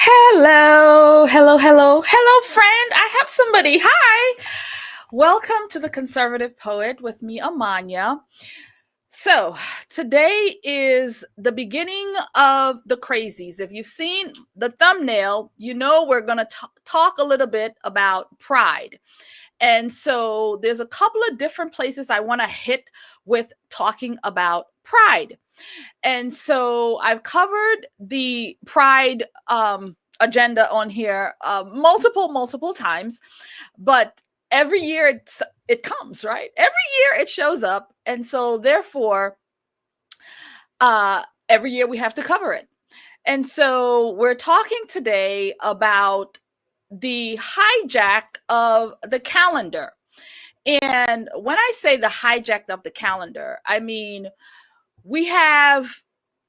Hello, hello, hello, hello, friend. I have somebody. Hi. Welcome to the Conservative Poet with me, Amanya. So, today is the beginning of the crazies. If you've seen the thumbnail, you know we're going to talk a little bit about pride. And so, there's a couple of different places I want to hit with talking about pride. And so I've covered the pride agenda on here multiple times, but every year it comes, right? Every year it shows up. And so therefore, every year we have to cover it. And so we're talking today about the hijack of the calendar. And when I say the hijack of the calendar, I mean, we have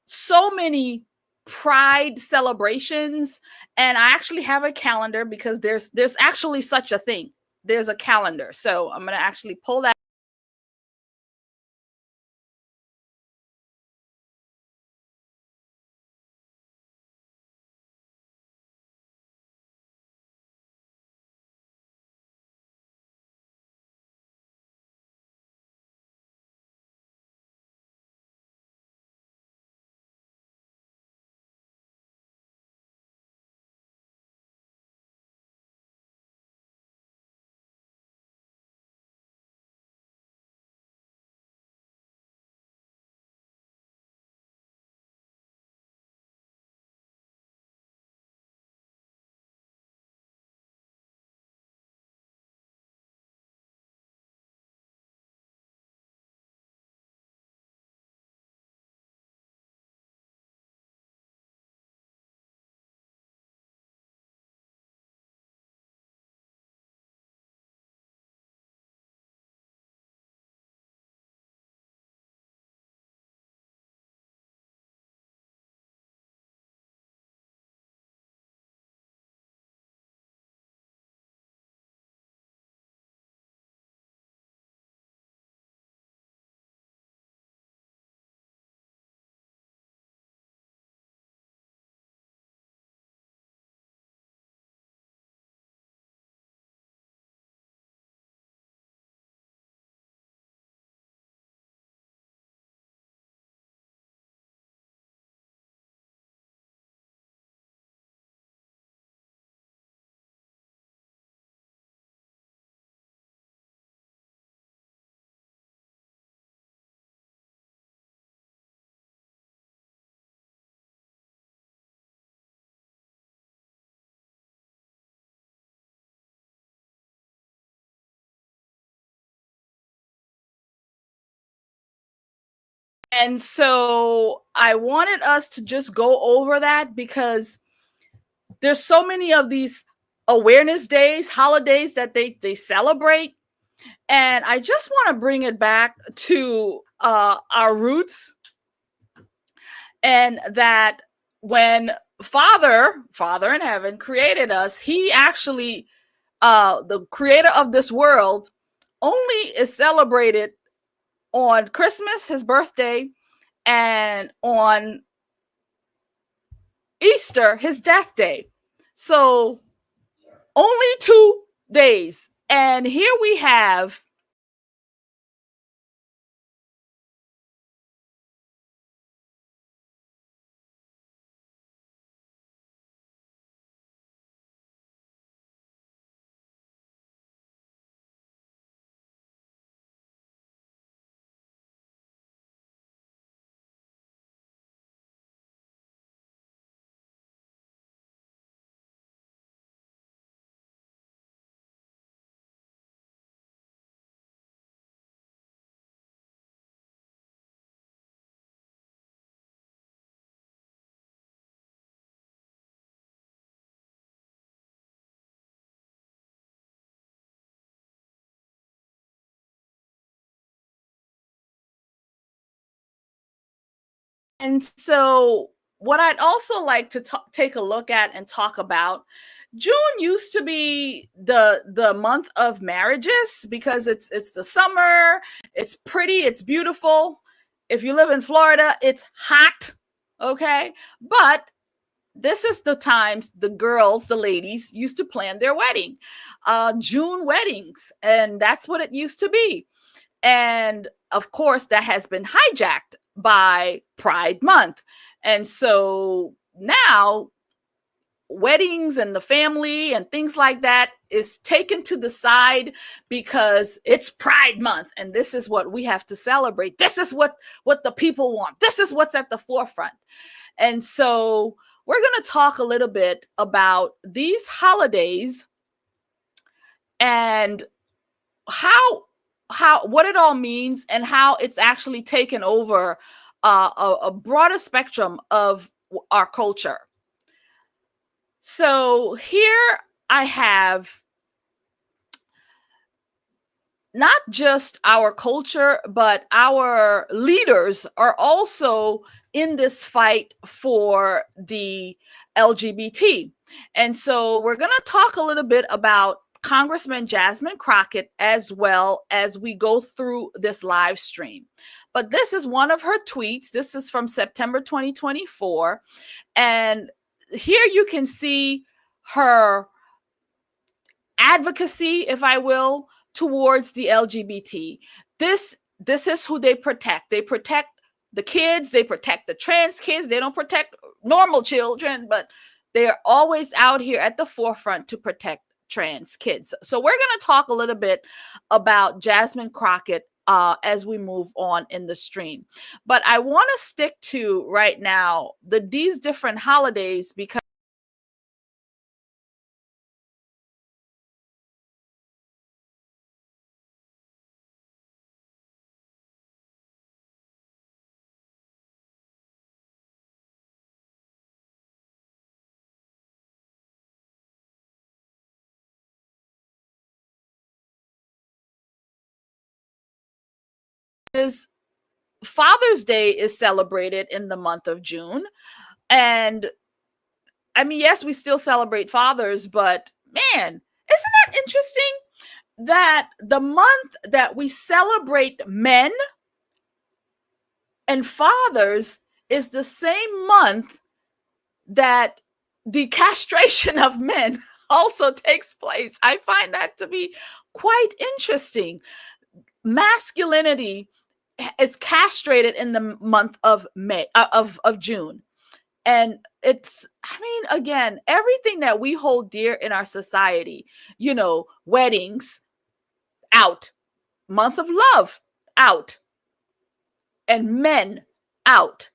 so many pride celebrations, and I actually have a calendar because there's actually such a thing. There's a calendar. So I'm going to actually pull that. And so I wanted us to just go over that because there's so many of these awareness days, holidays that they celebrate. And I just want to bring it back to our roots, and that when Father in heaven created us, he actually, the creator of this world, only is celebrated on Christmas, his birthday, and on Easter, his death day. So only 2 days. And here we have. And so, what I'd also like to take a look at and talk about, June used to be the month of marriages because it's the summer, it's pretty, it's beautiful. If you live in Florida, it's hot, okay? But this is the times the girls, the ladies, used to plan their wedding, June weddings, and that's what it used to be. And of course, that has been hijacked by Pride Month. And so now weddings and the family and things like that is taken to the side because it's Pride Month and this is what we have to celebrate. This is what the people want. This is what's at the forefront. And so we're going to talk a little bit about these holidays and how what it all means and how it's actually taken over a broader spectrum of our culture. So here I have not just our culture, but our leaders are also in this fight for the LGBT. And so we're going to talk a little bit about Congressman Jasmine Crockett as well as we go through this live stream. But this is one of her tweets. This is from September 2024. And here you can see her advocacy, if I will, towards the LGBT. This is who they protect. They protect the kids. They protect the trans kids. They don't protect normal children, but they are always out here at the forefront to protect trans kids. So we're going to talk a little bit about Jasmine Crockett as we move on in the stream. But I want to stick to right now these different holidays because Father's Day is celebrated in the month of June. And I mean, yes, we still celebrate fathers, but man, isn't that interesting that the month that we celebrate men and fathers is the same month that the castration of men also takes place? I find that to be quite interesting. Masculinity is castrated in the month of May of June. And it's, I mean, again, everything that we hold dear in our society, weddings, out, month of love, out, and men, out.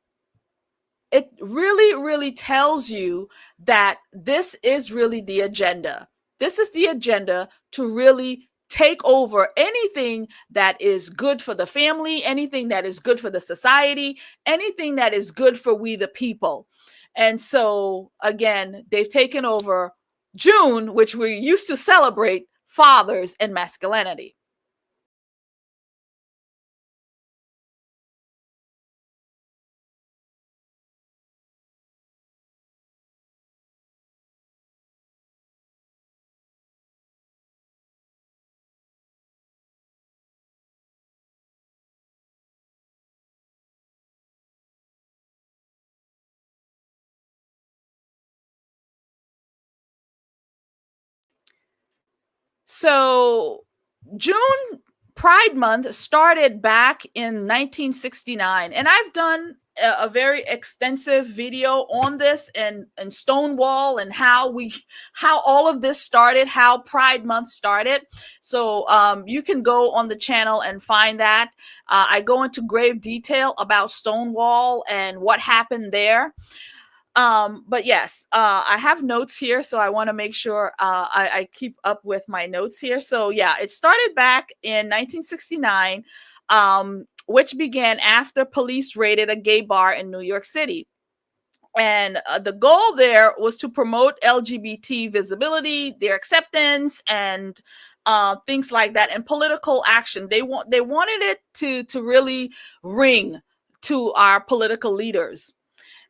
It really, really tells you that this is really the agenda. This is the agenda to really take over anything that is good for the family, anything that is good for the society, anything that is good for we the people. And so, again, they've taken over June, which we used to celebrate fathers and masculinity. So June Pride Month started back in 1969, and I've done a very extensive video on this and Stonewall and how all of this started, how Pride Month started. So you can go on the channel and find that. I go into grave detail about Stonewall and what happened there. But yes, I have notes here, so I want to make sure I keep up with my notes here. So yeah, it started back in 1969, which began after police raided a gay bar in New York City. And the goal there was to promote LGBT visibility, their acceptance, and things like that, and political action. They wanted it to really ring to our political leaders.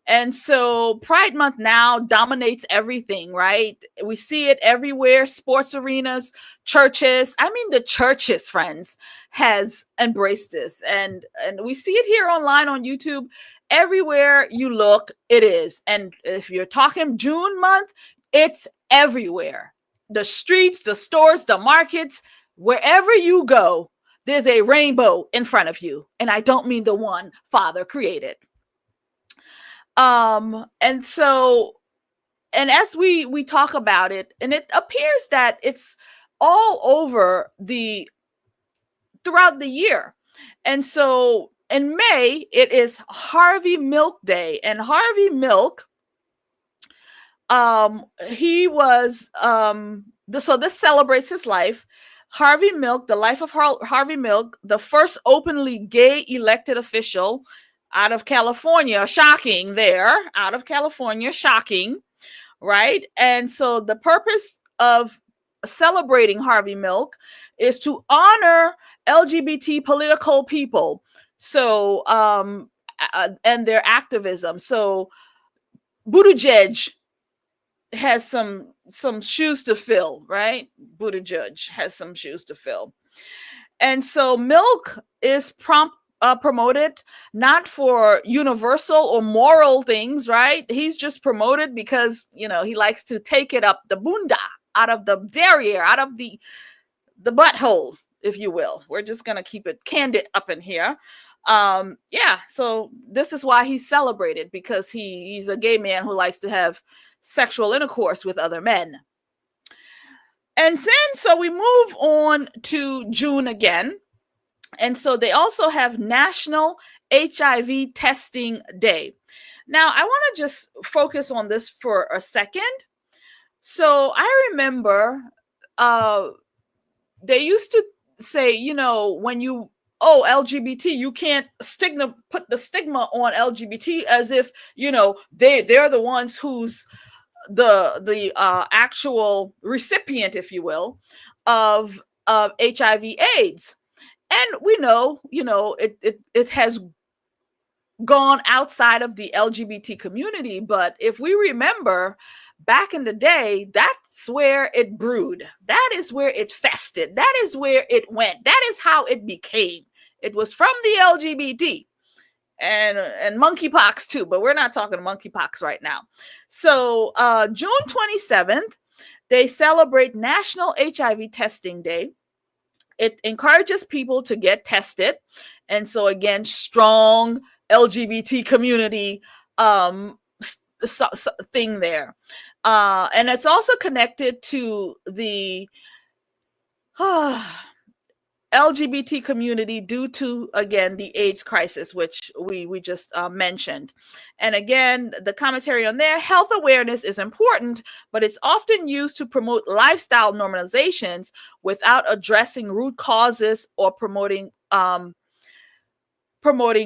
And so Pride Month now dominates everything, right? We see it everywhere, sports arenas, churches. I mean, the churches, friends, has embraced this. And we see it here online on YouTube. Everywhere you look, it is. And if you're talking June month, it's everywhere. The streets, the stores, the markets, wherever you go, there's a rainbow in front of you. And I don't mean the one Father created. And so, and as we talk about it, and it appears that it's all over throughout the year. And so in May, it is Harvey Milk Day, and Harvey Milk, he was, so this celebrates his life. Harvey Milk, the life of Harvey Milk, the first openly gay elected official out of California. Shocking there, out of California, shocking, right? And so the purpose of celebrating Harvey Milk is to honor LGBT political people. So, and their activism. So Buttigieg has some shoes to fill, right? Buttigieg has some shoes to fill. And so Milk is promoted not for universal or moral things, right? He's just promoted because, you know, he likes to take it up the bunda, out of the derriere, out of the butthole, if you will. We're just going to keep it candid up in here. Yeah, so this is why he's celebrated, because he's a gay man who likes to have sexual intercourse with other men. And then, so we move on to June again. And so they also have National HIV Testing Day. Now, I want to just focus on this for a second. So I remember they used to say, you know, when you, LGBT, you can't put the stigma on LGBT as if, you know, they're the ones who's the actual recipient, if you will, of HIV/AIDS. And we know, you know, it has gone outside of the LGBT community. But if we remember back in the day, that's where it brewed. That is where it fested. That is where it went. That is how it became. It was from the LGBT and monkeypox too, but we're not talking monkeypox right now. So June 27th, they celebrate National HIV Testing Day. It encourages people to get tested. And so again, strong LGBT community thing there. And it's also connected to the LGBT community due to, again, the AIDS crisis, which we just mentioned. And again, the commentary on there, health awareness is important, but it's often used to promote lifestyle normalizations without addressing root causes or promoting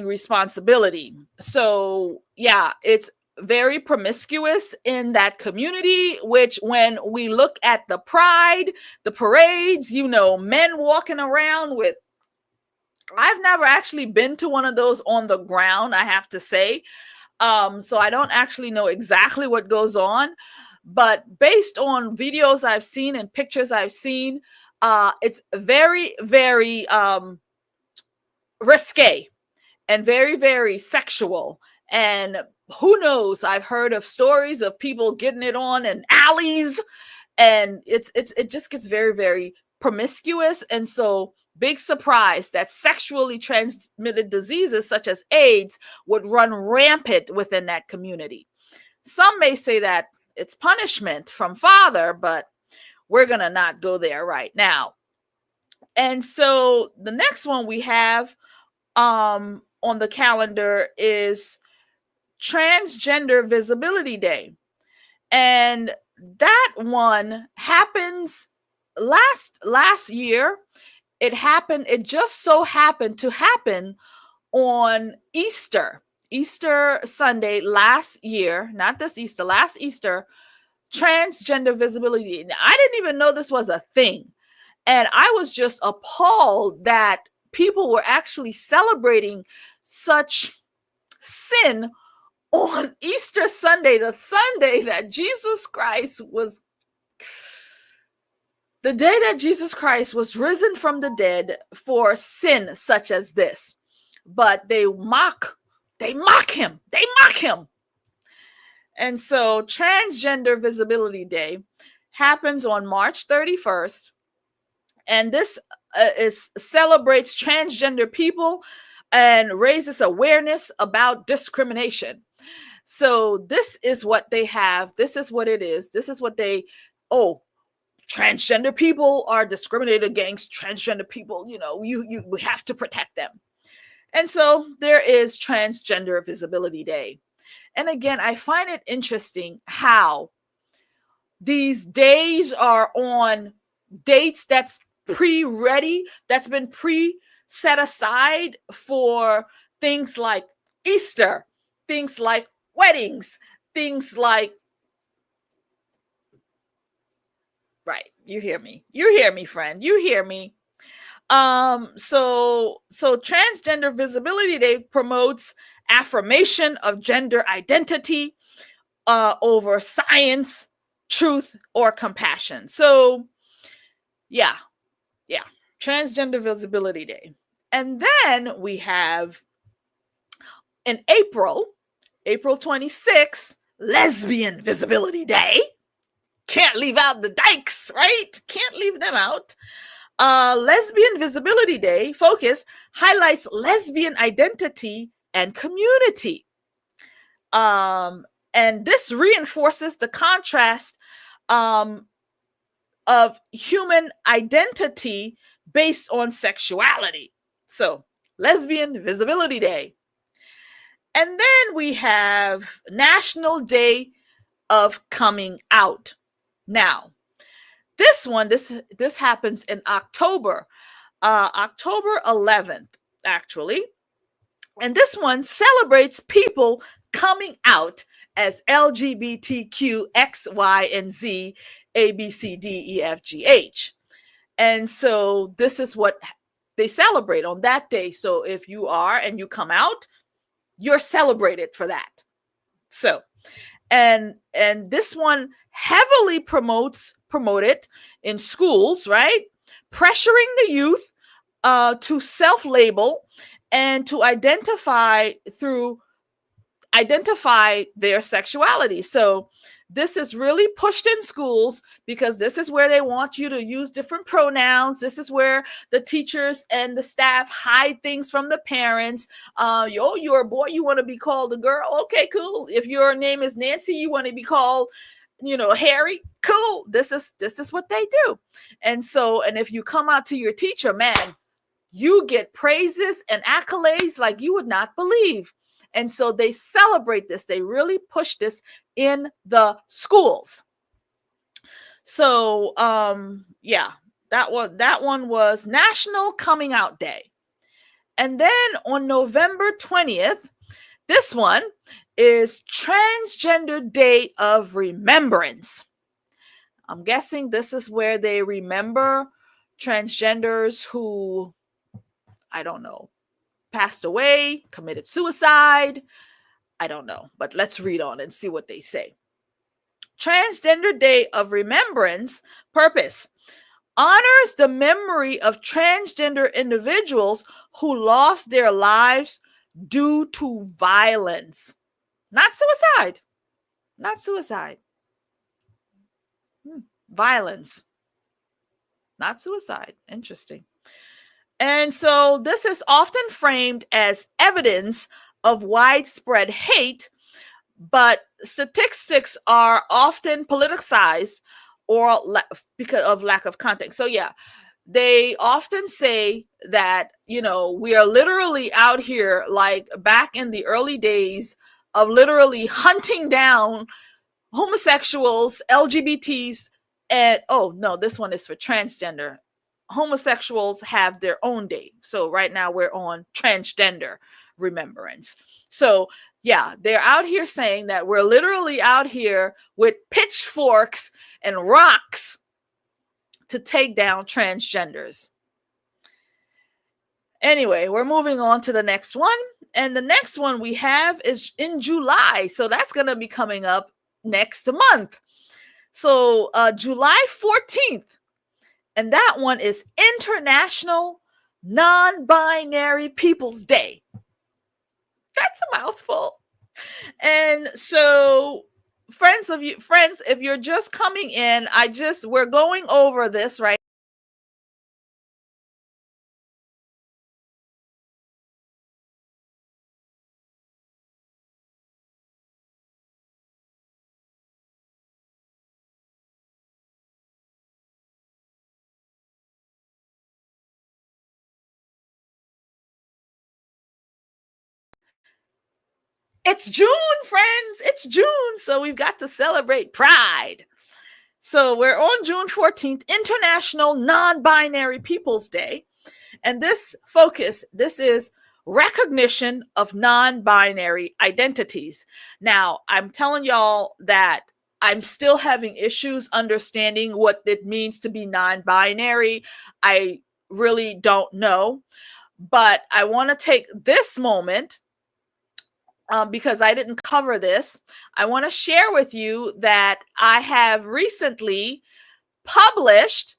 responsibility. So yeah, it's very promiscuous in that community, which when we look at the pride, the parades, you know, men walking around with, I've never actually been to one of those on the ground, I have to say. So I don't actually know exactly what goes on, but based on videos I've seen and pictures I've seen, it's very, very risque and very, very sexual. And who knows? I've heard of stories of people getting it on in alleys, and it just gets very, very promiscuous. And so, big surprise that sexually transmitted diseases such as AIDS would run rampant within that community. Some may say that it's punishment from Father, but we're gonna not go there right now. And so, the next one we have on the calendar is Transgender Visibility Day. And that one happens last year. It just so happened to happen on Easter Sunday last year, not this Easter, last Easter, Transgender Visibility. I didn't even know this was a thing. And I was just appalled that people were actually celebrating such sin on Easter Sunday, the Sunday that Jesus Christ was, the day that Jesus Christ was risen from the dead for sin such as this. But they mock him. And so Transgender Visibility Day happens on March 31st. And this celebrates transgender people and raises awareness about discrimination. So this is what they have. This is what it is. This is what they, transgender people are discriminated against. Transgender people, we have to protect them. And so there is Transgender Visibility Day. And again, I find it interesting how these days are on dates that's pre-ready, that's been pre-set aside for things like Easter, things like weddings, things like, right, you hear me, friend, you hear me. So Transgender Visibility Day promotes affirmation of gender identity over science, truth, or compassion. So yeah, Transgender Visibility Day. And then we have in April 26th, Lesbian Visibility Day. Can't leave out the dykes, right? Can't leave them out. Lesbian Visibility Day focus highlights lesbian identity and community. And this reinforces the contrast of human identity based on sexuality. So, Lesbian Visibility Day. And then we have National Day of Coming Out. Now, this happens in October 11th, actually. And this one celebrates people coming out as LGBTQ, X, Y, and Z, A, B, C, D, E, F, G, H. And so this is what they celebrate on that day. So if you are and you come out, you're celebrated for that. So, and this one heavily promoted in schools, right? Pressuring the youth to self-label and to identify their sexuality. So this is really pushed in schools because this is where they want you to use different pronouns. This is where the teachers and the staff hide things from the parents. You're a boy, you want to be called a girl. Okay, cool. If your name is Nancy, you want to be called, Harry. Cool. This is what they do. And so, and if you come out to your teacher, man, you get praises and accolades like you would not believe. And so they celebrate this. They really push this in the schools. So, that one was National Coming Out Day. And then on November 20th, this one is Transgender Day of Remembrance. I'm guessing this is where they remember transgenders who, I don't know, passed away, committed suicide. I don't know, but let's read on and see what they say. Transgender Day of Remembrance purpose honors the memory of transgender individuals who lost their lives due to violence. Not suicide. Not suicide. Violence. Not suicide. Interesting. And so this is often framed as evidence of widespread hate, but statistics are often politicized or because of lack of context. So yeah, they often say that, we are literally out here like back in the early days of literally hunting down homosexuals, LGBTs, and this one is for transgender. Homosexuals have their own day. So right now we're on Transgender Remembrance. So yeah, they're out here saying that we're literally out here with pitchforks and rocks to take down transgenders. Anyway, we're moving on to the next one. And the next one we have is in July. So that's going to be coming up next month. So July 14th. And that one is International Non-Binary People's Day. That's a mouthful. And so friends, if you're just coming in, we're going over this right. It's June, friends. It's June. So we've got to celebrate Pride. So we're on June 14th, International Non-Binary People's Day. And this is recognition of non-binary identities. Now, I'm telling y'all that I'm still having issues understanding what it means to be non-binary. I really don't know. But I want to take this moment because I didn't cover this. I want to share with you that I have recently published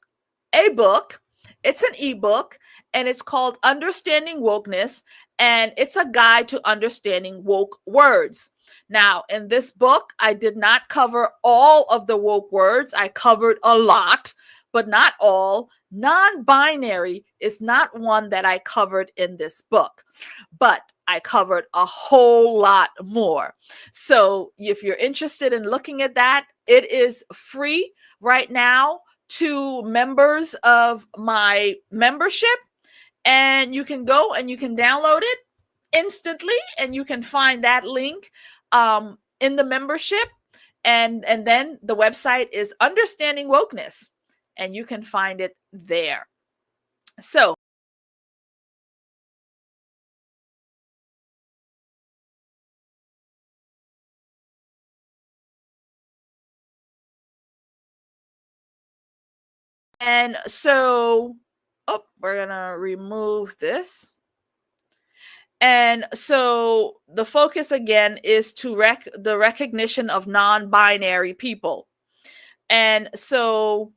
a book. It's an ebook, and it's called Understanding Wokeness, and it's a guide to understanding woke words. Now, in this book, I did not cover all of the woke words. I covered a lot, but not all. Non-binary is not one that I covered in this book, but I covered a whole lot more. So if you're interested in looking at that, it is free right now to members of my membership, and you can go and you can download it instantly, and you can find that link in the membership, and then the website is Understanding Wokeness, and you can find it there. So we're gonna remove this. And so the focus again is to the recognition of non-binary people. And so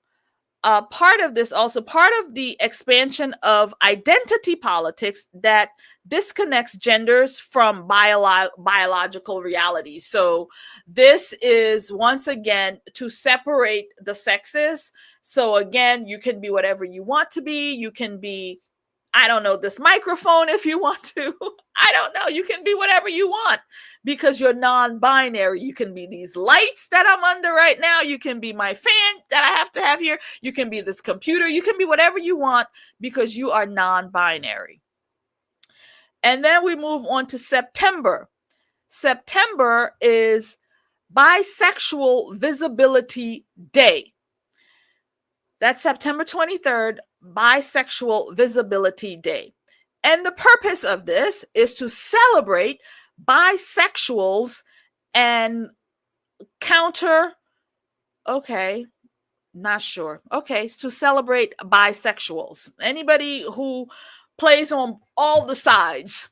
part of this, also part of the expansion of identity politics that disconnects genders from biological reality. So this is once again to separate the sexes. So again, you can be whatever you want to be. You can be, I don't know, this microphone if you want to. I don't know. You can be whatever you want because you're non-binary. You can be these lights that I'm under right now. You can be my fan that I have to have here. You can be this computer. You can be whatever you want because you are non-binary. And then we move on to September. September is Bisexual Visibility Day. That's September 23rd, Bisexual Visibility Day. And the purpose of this is to celebrate bisexuals and counter, okay, not sure. Okay, to celebrate bisexuals. Anybody who plays on all the sides,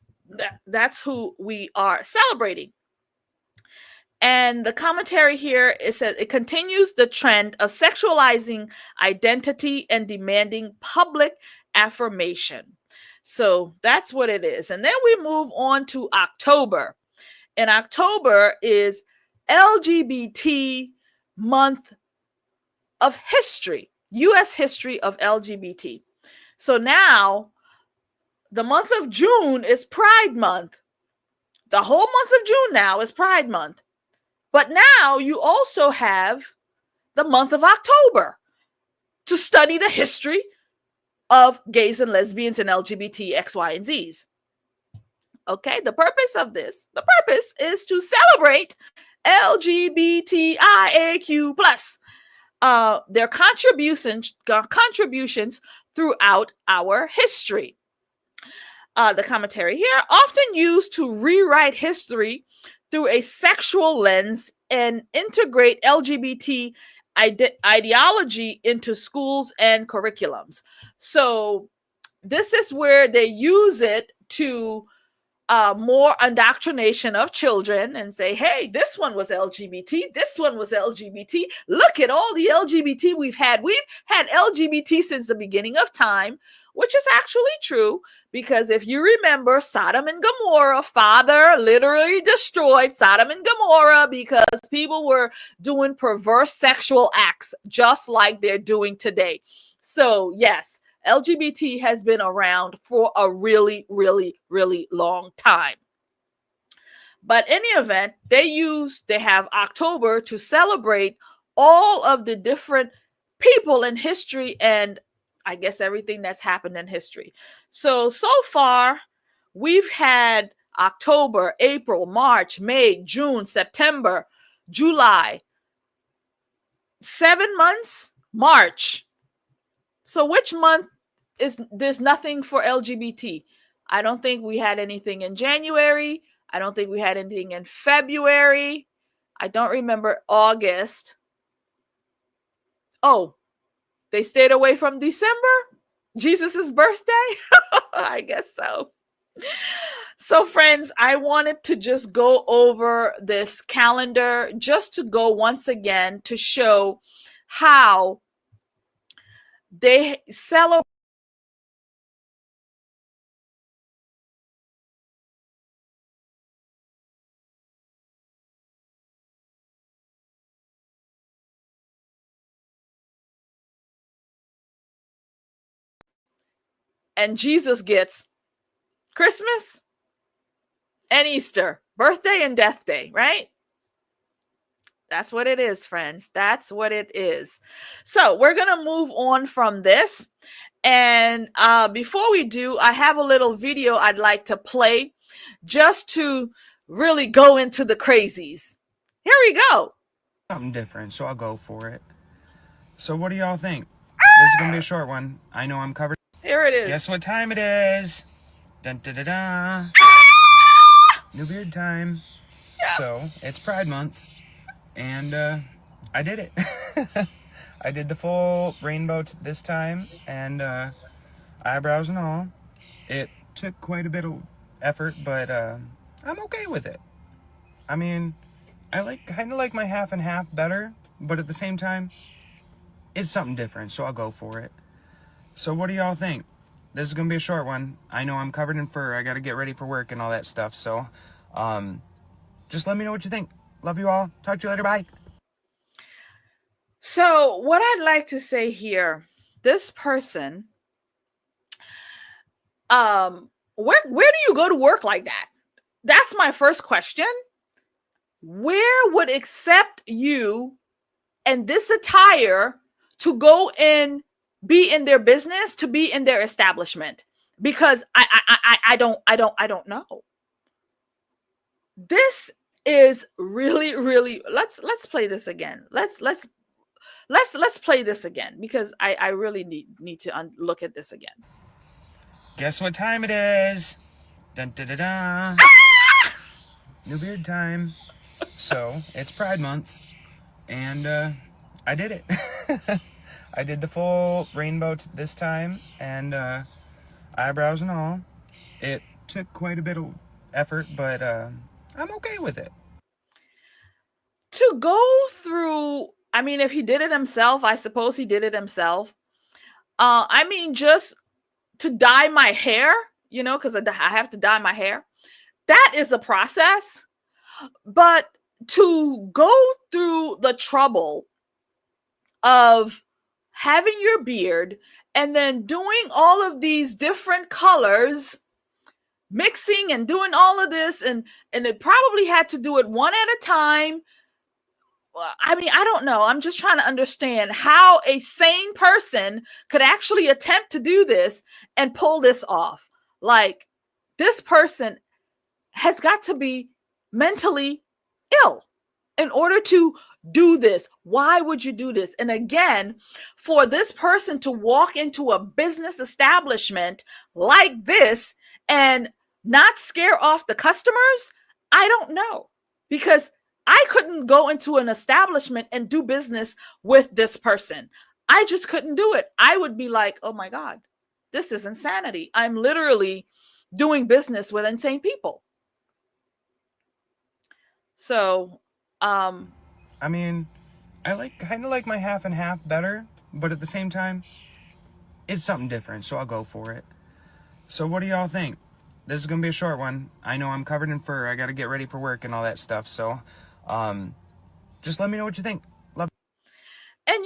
that's who we are celebrating. And the commentary here, it says it continues the trend of sexualizing identity and demanding public affirmation. So that's what it is. And then we move on to October. And October is LGBT month of history, US history of LGBT. So now the month of June is Pride Month. The whole month of June now is Pride Month. But now you also have the month of October to study the history of gays and lesbians and LGBT X, Y, and Zs. Okay, the purpose is to celebrate LGBTIAQ+, their contributions throughout our history. The commentary here, often used to rewrite history through a sexual lens and integrate LGBT ideology into schools and curriculums. So this is where they use it to more indoctrination of children and say, hey, this one was LGBT, this one was LGBT. Look at all the LGBT we've had. We've had LGBT since the beginning of time, which is actually true, because if you remember Sodom and Gomorrah, Father literally destroyed Sodom and Gomorrah because people were doing perverse sexual acts just like they're doing today. So yes, LGBT has been around for a really, really, really long time. But in the event, they have October to celebrate all of the different people in history and I guess everything that's happened in history. So far, we've had October, April, March, May, June, September, July, 7 months, March. So which month there's nothing for LGBT? I don't think we had anything in January. I don't think we had anything in February. I don't remember August. Oh, they stayed away from December? Jesus's birthday? I guess so. So friends, I wanted to just go over this calendar just to go once again to show how they celebrate and Jesus gets Christmas and Easter, birthday and death day, right? That's what it is, friends. That's what it is. So we're going to move on from this. And before we do, I have a little video I'd like to play just to really go into the crazies. Here we go. Something different, so I'll go for it. So what do y'all think? This is going to be a short one. I know I'm covered. Here it is. Guess what time it is? Dun, da, da, da. New beard time. Yep. So it's Pride Month, and I did it. I did the full rainbow this time, and eyebrows and all. It took quite a bit of effort, but I'm okay with it. I mean, I kind of like my half and half better, but at the same time, it's something different, so I'll go for it. So what do y'all think? This is going to be a short one. I know I'm covered in fur. I got to get ready for work and all that stuff, so just let me know what you think. Love you all. Talk to you later. Bye. So what I'd like to say here, this person, where do you go to work like that? That's my first question. Where would accept you and this attire to go and be in their business, to be in their establishment? Because I don't know. This is really, really, let's play this again. Let's play this again, because I really need to look at this again. Guess what time it is? Dun, da, da, da. New beard time. So it's Pride Month, and I did it. I did the full rainbow this time, and eyebrows and all. It took quite a bit of effort, but I'm okay with it. To go through, I mean, if he did it himself, I suppose he did it himself. I mean, just to dye my hair, because I have to dye my hair. That is a process. But to go through the trouble of having your beard and then doing all of these different colors, mixing and doing all of this, and it probably had to do it one at a time. I mean, I don't know. I'm just trying to understand how a sane person could actually attempt to do this and pull this off. Like, this person has got to be mentally ill in order to do this. Why would you do this? And again, for this person to walk into a business establishment like this and not scare off the customers, I don't know, because I couldn't go into an establishment and do business with this person. I just couldn't do it. I would be like, oh my God, This is insanity. I'm literally doing business with insane people. So, I mean, I kind of like my half and half better, but at the same time, it's something different, so I'll go for it. So what do y'all think? This is gonna be a short one. I know I'm covered in fur. I gotta get ready for work and all that stuff. So, just let me know what you think. Love. and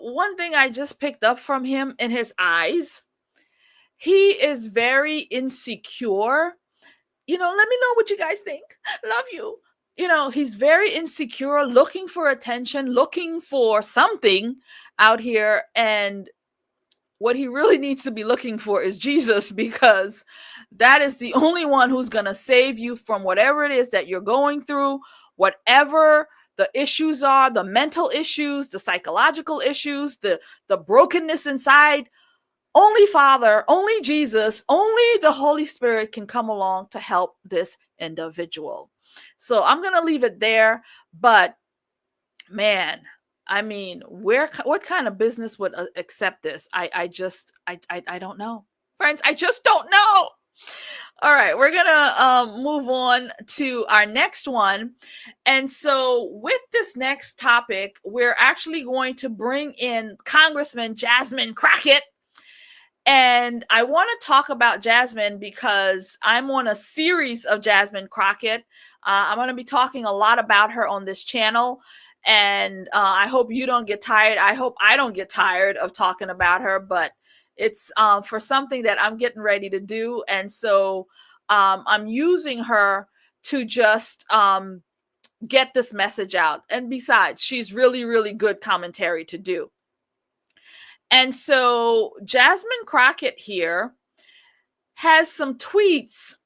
one thing I just picked up from him in his eyes, he is very insecure. Let me know what you guys think. Love you. He's very insecure, looking for attention, looking for something out here. And what he really needs to be looking for is Jesus, because that is the only one who's going to save you from whatever it is that you're going through, whatever the issues are, the mental issues, the psychological issues, the brokenness inside. Only Father, only Jesus, only the Holy Spirit can come along to help this individual. So I'm going to leave it there. But man, I mean, what kind of business would accept this? I don't know. Friends, I just don't know. All right, we're going to move on to our next one. And so with this next topic, we're actually going to bring in Congresswoman Jasmine Crockett. And I want to talk about Jasmine because I'm on a series of Jasmine Crockett. I'm going to be talking a lot about her on this channel. And I hope you don't get tired. I hope I don't get tired of talking about her, but it's for something that I'm getting ready to do. And so I'm using her to just get this message out. And besides, she's really, really good commentary to do. And so Jasmine Crockett here has some tweets,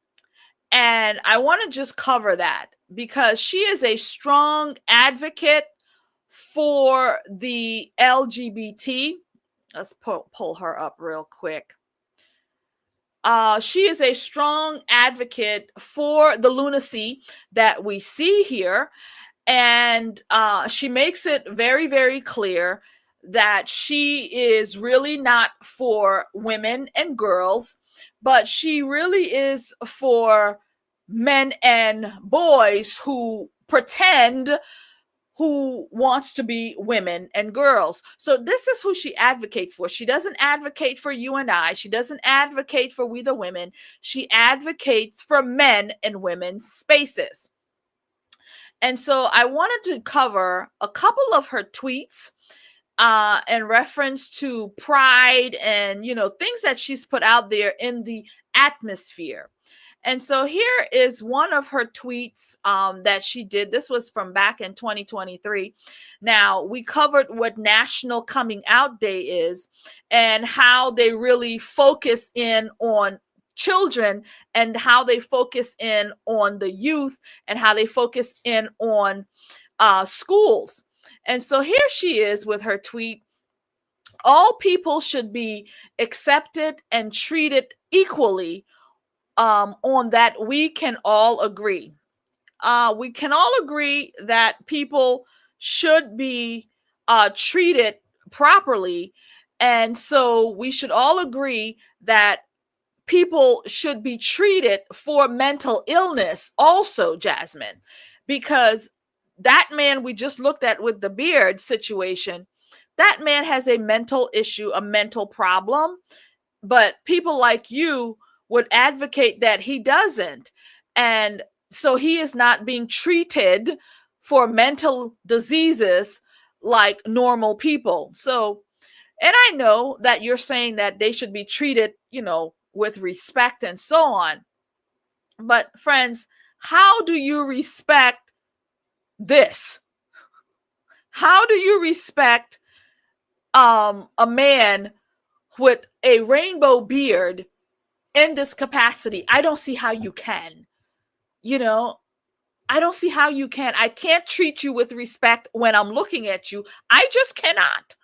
and I want to just cover that because she is a strong advocate for the LGBT. Let's pull her up real quick. She is a strong advocate for the lunacy that we see here, and she makes it very, very clear that she is really not for women and girls, but she really is for men and boys who pretend who wants to be women and girls. So this is who she advocates for. She doesn't advocate for you and I. She doesn't advocate for we the women. She advocates for men and women's spaces. And so I wanted to cover a couple of her tweets in reference to pride and, things that she's put out there in the atmosphere. And so here is one of her tweets that she did. This was from back in 2023. Now, we covered what National Coming Out Day is and how they really focus in on children and how they focus in on the youth and how they focus in on schools. And so here she is with her tweet. All people should be accepted and treated equally. On that, we can all agree. We can all agree that people should be treated properly. And so we should all agree that people should be treated for mental illness also, Jasmine, because that man we just looked at with the beard situation, that man has a mental issue, a mental problem, but people like you would advocate that he doesn't. And so he is not being treated for mental diseases like normal people. So, and I know that you're saying that they should be treated, with respect and so on. But friends, how do you respect this? How do you respect a man with a rainbow beard in this capacity? I don't see how you can. I don't see how you can. I can't treat you with respect when I'm looking at you. I just cannot.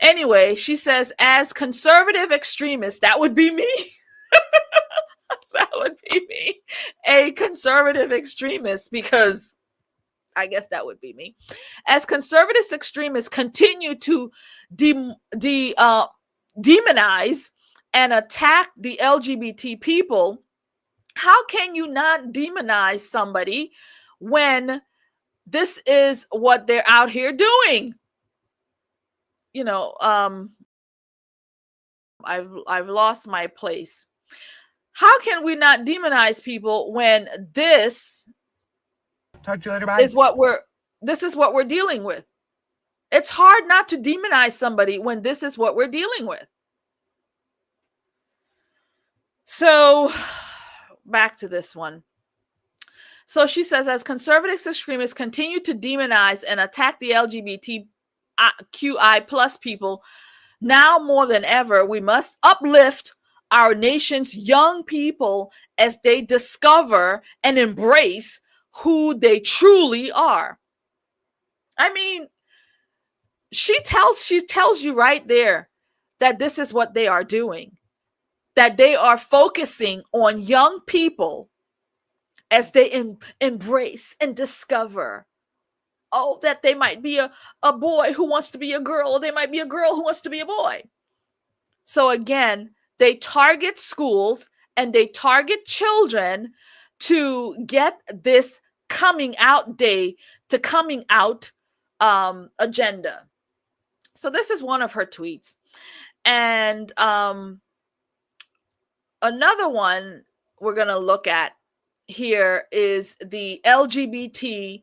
Anyway, she says, as conservative extremists, that would be me. That would be me, a conservative extremist, because I guess that would be me. As conservative extremists continue to demonize and attack the LGBT people, how can you not demonize somebody when this is what they're out here doing? You know, I've lost my place. How can we not demonize people when this Talk to you later, bye. is what we're dealing with? It's hard not to demonize somebody when this is what we're dealing with. So back to this one. So she says, as conservative extremists continue to demonize and attack the LGBTQI plus people, now more than ever, we must uplift our nation's young people as they discover and embrace who they truly are. I mean, she tells you right there that this is what they are doing, that they are focusing on young people as they embrace and discover, that they might be a boy who wants to be a girl, or they might be a girl who wants to be a boy. So again, they target schools and they target children to get this coming out day to coming out agenda. So this is one of her tweets. And another one we're going to look at here is the LGBT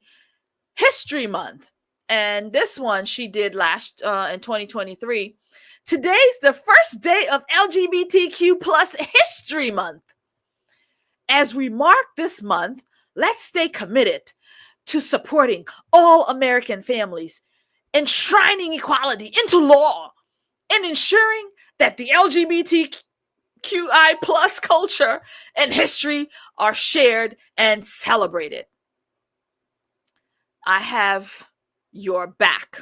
History Month. And this one she did last in 2023. Today's the first day of LGBTQ plus History Month. As we mark this month, let's stay committed to supporting all American families, enshrining equality into law, and ensuring that the LGBTQI plus culture and history are shared and celebrated. I have your back.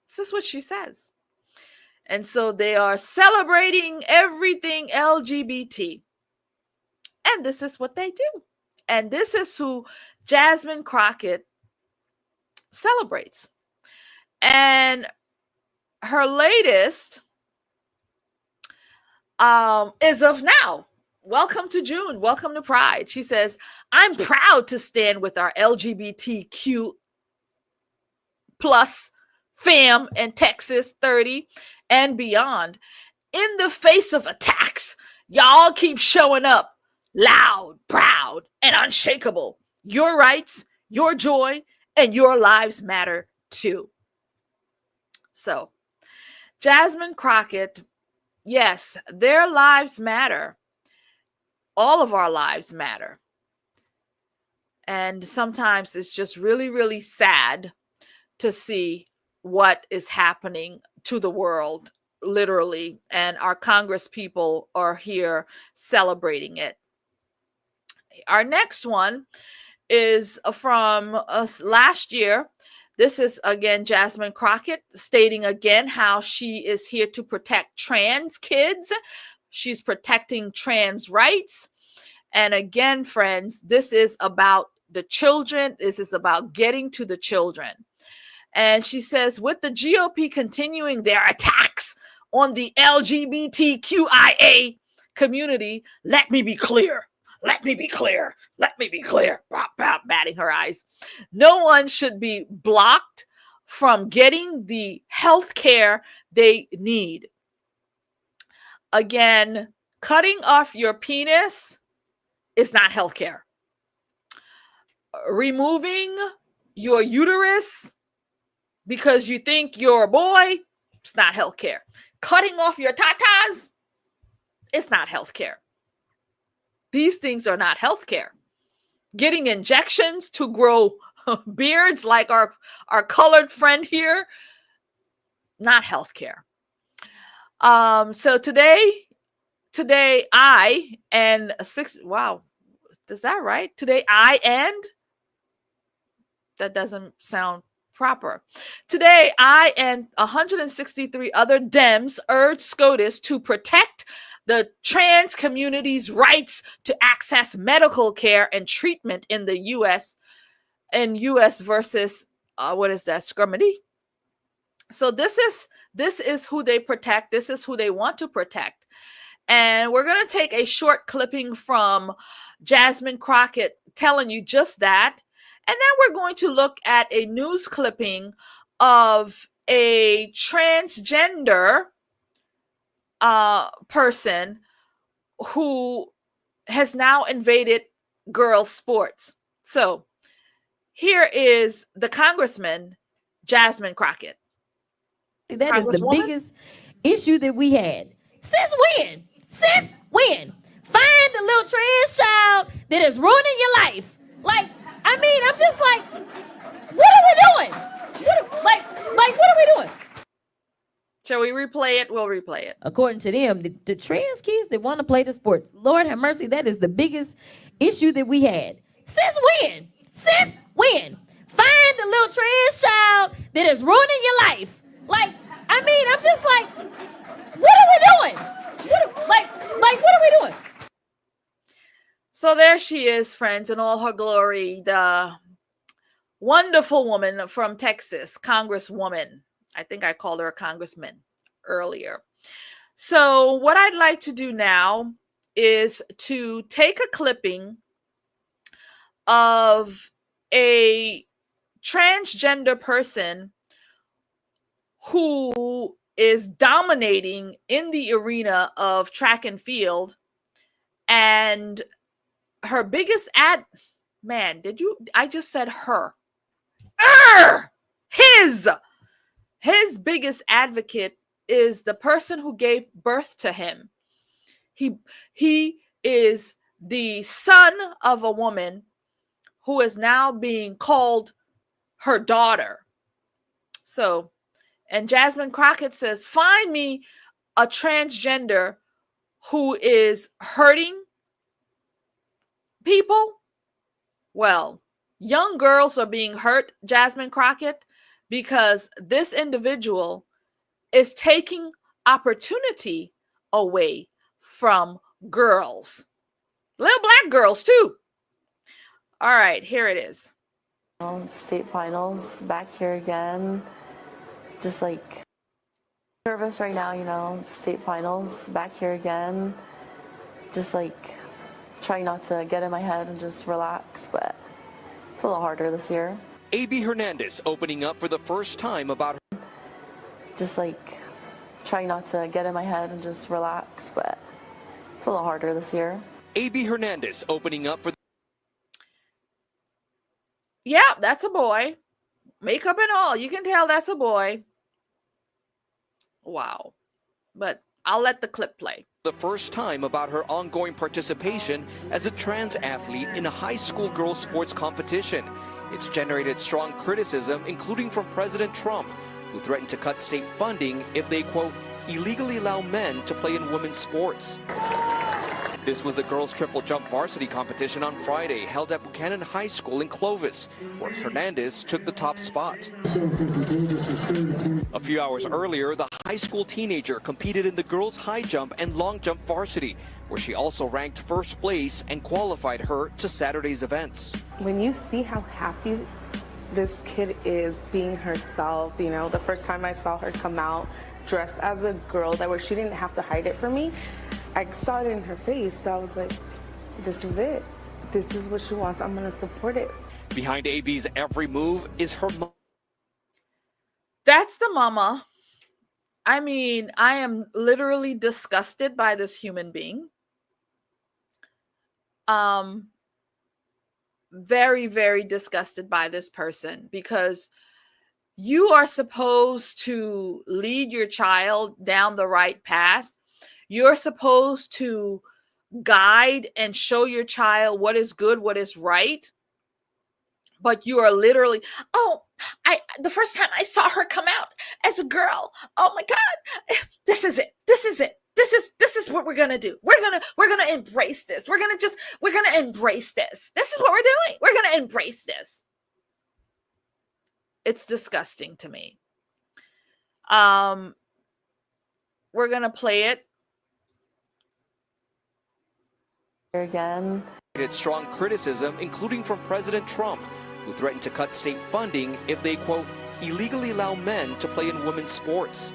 This is what she says. And so they are celebrating everything LGBT. And this is what they do. And this is who Jasmine Crockett celebrates. And her latest is of now. Welcome to June. Welcome to Pride. She says, I'm proud to stand with our LGBTQ plus fam in Texas 30 and beyond. In the face of attacks, y'all keep showing up loud, proud, and unshakable. Your rights, your joy, and your lives matter too. So, Jasmine Crockett, yes, their lives matter. All of our lives matter. And sometimes it's just really, really sad to see what is happening to the world, literally. And our Congress people are here celebrating it. Our next one is from us last year. This is again Jasmine Crockett stating again how she is here to protect trans kids. She's protecting trans rights. And again, friends, this is about the children. This is about getting to the children. And she says, with the GOP continuing their attacks on the LGBTQIA community, let me be clear. Let me be clear. Let me be clear. Batting her eyes. No one should be blocked from getting the health care they need. Again, cutting off your penis is not health care. Removing your uterus because you think you're a boy, it's not health care. Cutting off your tatas, it's not health care. These things are not healthcare. Getting injections to grow beards like our colored friend here, not healthcare. So today I and is that right? Today I and that doesn't sound proper. Today I and 163 other Dems urge SCOTUS to protect the trans community's rights to access medical care and treatment in the U.S. versus scrutiny. So this is who they protect. This is who they want to protect. And we're going to take a short clipping from Jasmine Crockett telling you just that. And then we're going to look at a news clipping of a transgender person who has now invaded girls' sports. So here is the Congressman, Jasmine Crockett. That is the biggest issue that we had. Since when? Since when? Find the little trans child that is ruining your life. Like, I mean, I'm just like, what are we doing? What are we doing? Shall we replay it? We'll replay it. According to them, the trans kids that want to play the sports, Lord have mercy, that is the biggest issue that we had. Since when? Since when? Find the little trans child that is ruining your life. Like, I mean, I'm just like, what are we doing? What are we doing? So there she is, friends, in all her glory, the wonderful woman from Texas, Congresswoman. I think I called her a congressman earlier. So what I'd like to do now is to take a clipping of a transgender person who is dominating in the arena of track and field, and her biggest I just said her. His biggest advocate is the person who gave birth to him. He is the son of a woman who is now being called her daughter. So, and Jasmine Crockett says, find me a transgender who is hurting people. Well, young girls are being hurt, Jasmine Crockett, because this individual is taking opportunity away from girls. Little black girls, too. All right, here it is. State finals, back here again. Just like nervous right now, state finals, back here again. Just like trying not to get in my head and just relax, but it's a little harder this year. A.B. Hernandez opening up for the first time about her. Just like trying not to get in my head and just relax, but it's a little harder this year. A.B. Hernandez opening up for Yeah, that's a boy. Makeup and all. You can tell that's a boy. Wow. But I'll let the clip play. the first time about her ongoing participation as a trans athlete in a high school girls sports competition. It's generated strong criticism, including from President Trump, who threatened to cut state funding if they, quote, illegally allow men to play in women's sports. This was the girls' triple jump varsity competition on Friday, held at Buchanan High School in Clovis, where Hernandez took the top spot. A few hours earlier, the high school teenager competed in the girls' high jump and long jump varsity, where she also ranked first place and qualified her to Saturday's events. When you see how happy this kid is being herself, you know, the first time I saw her come out dressed as a girl, where she didn't have to hide it from me, I saw it in her face, so I was like, this is it. This is what she wants. I'm going to support it. Behind AB's every move is her mom. That's the mama. I mean, I am literally disgusted by this human being. Very, very disgusted by this person, because you are supposed to lead your child down the right path. You're supposed to guide and show your child what is good, what is right. But you are literally, the first time I saw her come out as a girl, oh my God, this is it. This is it. This is what we're gonna do. We're gonna embrace this. We're gonna embrace this. This is what we're doing. We're gonna embrace this. It's disgusting to me. We're gonna play it again. It's strong criticism, including from President Trump, who threatened to cut state funding if they, quote, illegally allow men to play in women's sports.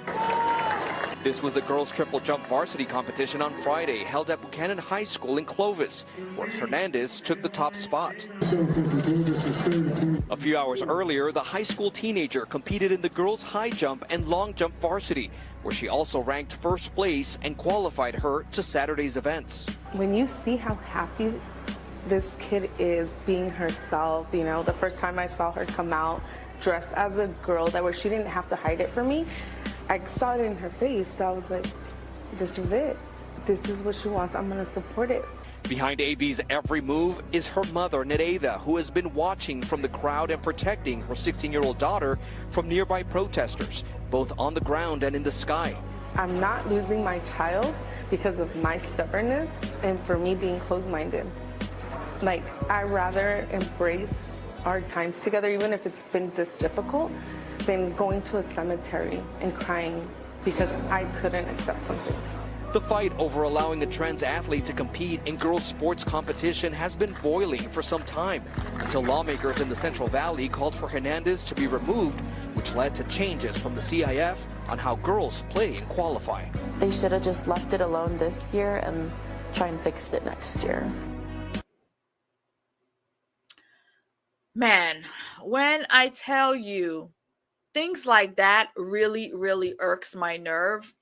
This was the girls' triple jump varsity competition on Friday, held at Buchanan High School in Clovis, where Hernandez took the top spot. A few hours earlier, the high school teenager competed in the girls' high jump and long jump varsity, where she also ranked first place and qualified her to Saturday's events. When you see how happy this kid is being herself, you know, the first time I saw her come out dressed as a girl where she didn't have to hide it from me, I saw it in her face. So I was like, this is it. This is what she wants. I'm going to support it. Behind AB's every move is her mother, Nereida, who has been watching from the crowd and protecting her 16-year-old daughter from nearby protesters, both on the ground and in the sky. I'm not losing my child because of my stubbornness and for me being closed-minded. Like, I'd rather embrace our times together, even if it's been this difficult, than going to a cemetery and crying because I couldn't accept something. The fight over allowing a trans athlete to compete in girls' sports competition has been boiling for some time, until lawmakers in the Central Valley called for Hernandez to be removed, which led to changes from the CIF on how girls play and qualify. They should have just left it alone this year and try and fix it next year. Man, when I tell you, things like that really, really irks my nerve,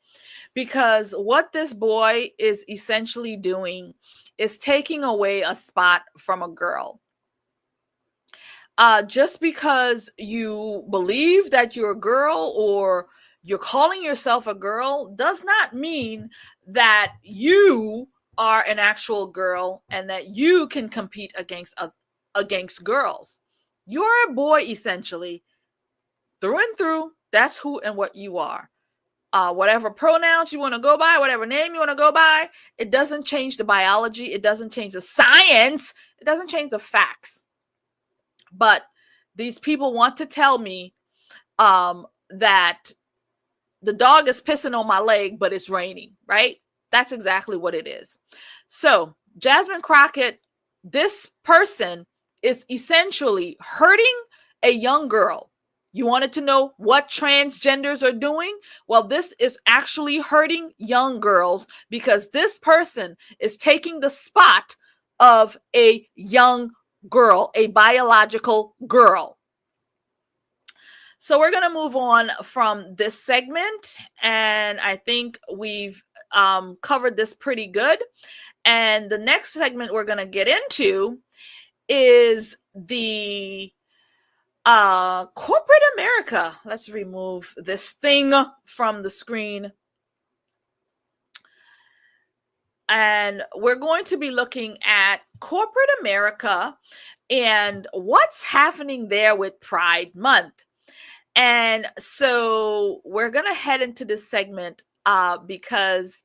because what this boy is essentially doing is taking away a spot from a girl. Just because you believe that you're a girl or you're calling yourself a girl does not mean that you are an actual girl and that you can compete against girls. You're a boy, essentially, through and through. That's who and what you are. Whatever pronouns you want to go by, whatever name you want to go by, it doesn't change the biology. It doesn't change the science. It doesn't change the facts. But these people want to tell me that the dog is pissing on my leg, but it's raining, right? That's exactly what it is. So Jasmine Crockett, this person is essentially hurting a young girl. You wanted to know what transgenders are doing? Well, this is actually hurting young girls because this person is taking the spot of a young girl, a biological girl. So we're going to move on from this segment, and I think we've covered this pretty good. And the next segment we're going to get into is the corporate America. Let's remove this thing from the screen. And we're going to be looking at corporate America and what's happening there with Pride Month. And so we're going to head into this segment because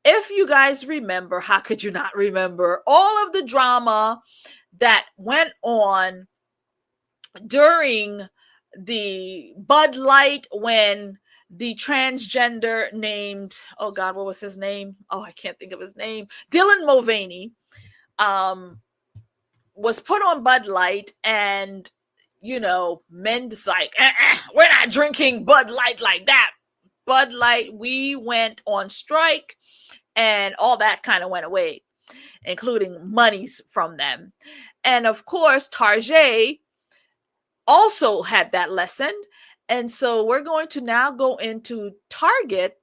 if you guys remember, how could you not remember all of the drama that went on during the Bud Light when the transgender named, oh God, what was his name? Oh, I can't think of his name. Dylan Mulvaney was put on Bud Light, and, you know, men just like, we're not drinking Bud Light like that. Bud Light, we went on strike, and all that kind of went away, including monies from them. And of course, Tarjay also had that lesson. And so we're going to now go into Target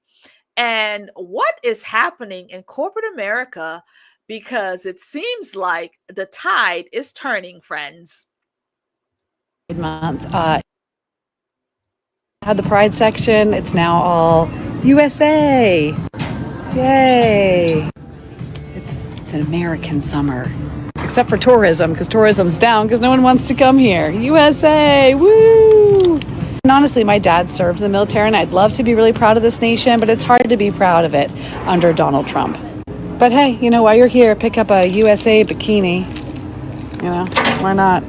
and what is happening in corporate America, because it seems like the tide is turning, friends. Month. Had the Pride section. It's now all USA. Yay. It's an American summer. Except for tourism, because tourism's down because no one wants to come here. USA, woo! And honestly, my dad served in the military, and I'd love to be really proud of this nation, but it's hard to be proud of it under Donald Trump. But hey, you know, while you're here, pick up a USA bikini. You know, why not?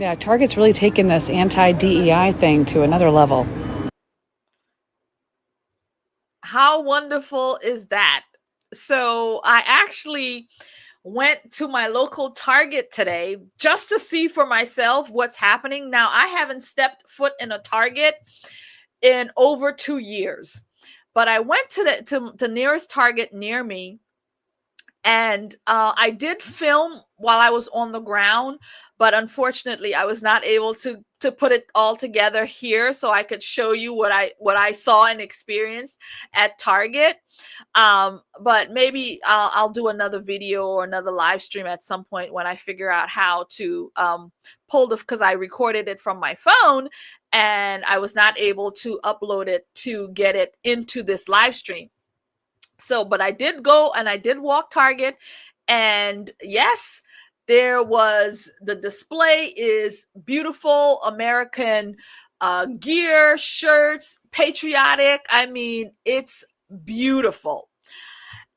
Yeah, Target's really taken this anti-DEI thing to another level. How wonderful is that? So I actually went to my local Target today just to see for myself what's happening. Now, I haven't stepped foot in a Target in over 2 years, but I went to the nearest Target near me, and I did film while I was on the ground, but unfortunately I was not able to put it all together here so I could show you what I saw and experienced at Target. But maybe I'll do another video or another live stream at some point when I figure out how to pull because I recorded it from my phone and I was not able to upload it to get it into this live stream. So, but I did go and I did walk Target, and yes, there was, the display is beautiful American gear, shirts, patriotic. I mean, it's beautiful.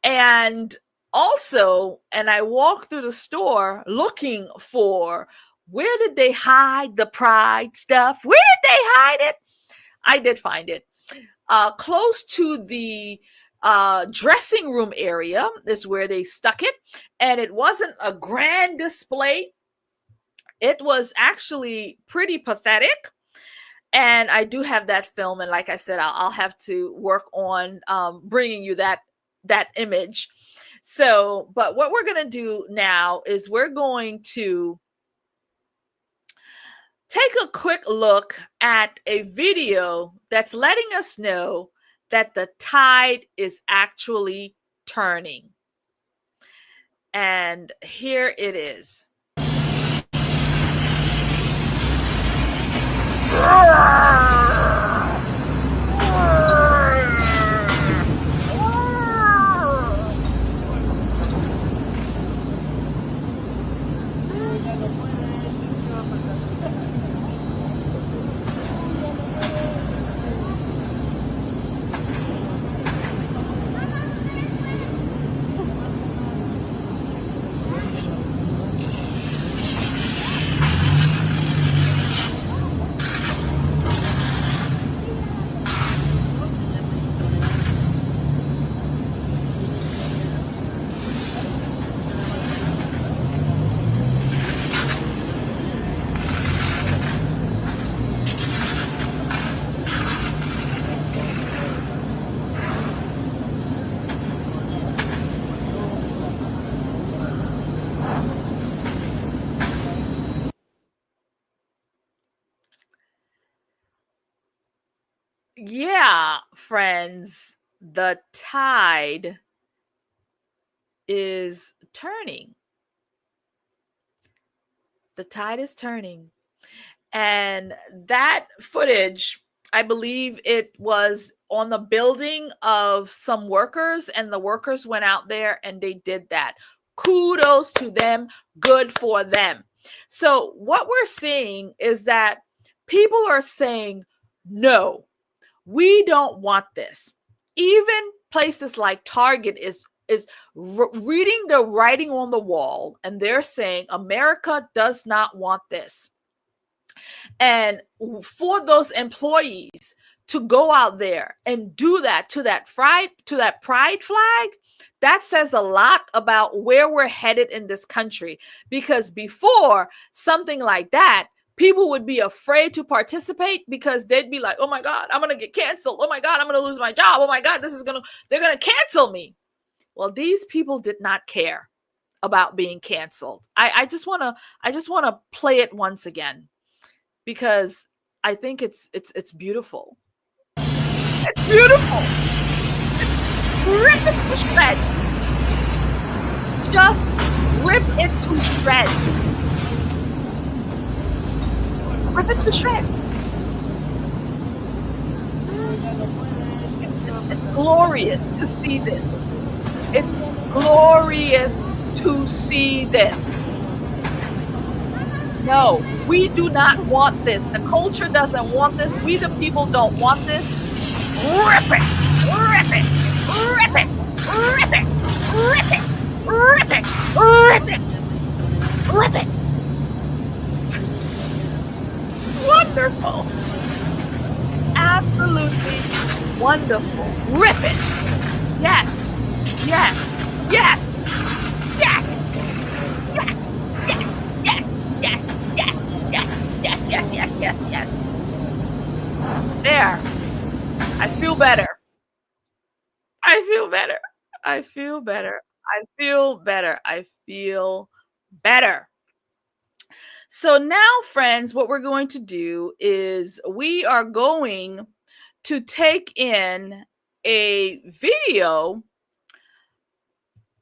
And also, and I walked through the store looking for, where did they hide the pride stuff? Where did they hide it? I did find it. Close to the dressing room area is where they stuck it, and it wasn't a grand display. It was actually pretty pathetic, and I do have that film, and like I said, I'll have to work on bringing you that image. So, but what we're going to do now is we're going to take a quick look at a video that's letting us know that the tide is actually turning. And here it is. Yeah, friends, the tide is turning. The tide is turning. And that footage, I believe it was on the building of some workers, and the workers went out there and they did that. Kudos to them. Good for them. So what we're seeing is that people are saying, no, we don't want this. Even places like Target is reading the writing on the wall, and they're saying America does not want this. And for those employees to go out there and do that to that pride flag, that says a lot about where we're headed in this country. Because before something like that, people would be afraid to participate because they'd be like, oh my God, I'm going to get canceled. Oh my God, I'm going to lose my job. Oh my God, they're going to cancel me. Well, these people did not care about being canceled. I just want to play it once again because I think it's beautiful. It's beautiful. Rip it to shreds. Just rip it to shreds. Rip it to shreds. It's glorious to see this. It's glorious to see this. No, we do not want this. The culture doesn't want this. We the people don't want this. Rip it! Rip it! Rip it! Rip it! Rip it! Rip it! Rip it! Rip it! It's wonderful. Absolutely wonderful. Rip it! Yes! Yes! Yes! Yes! there. I feel better. I feel better. I feel better. I feel better. I feel better. So now, friends, what we're going to do is we are going to take in a video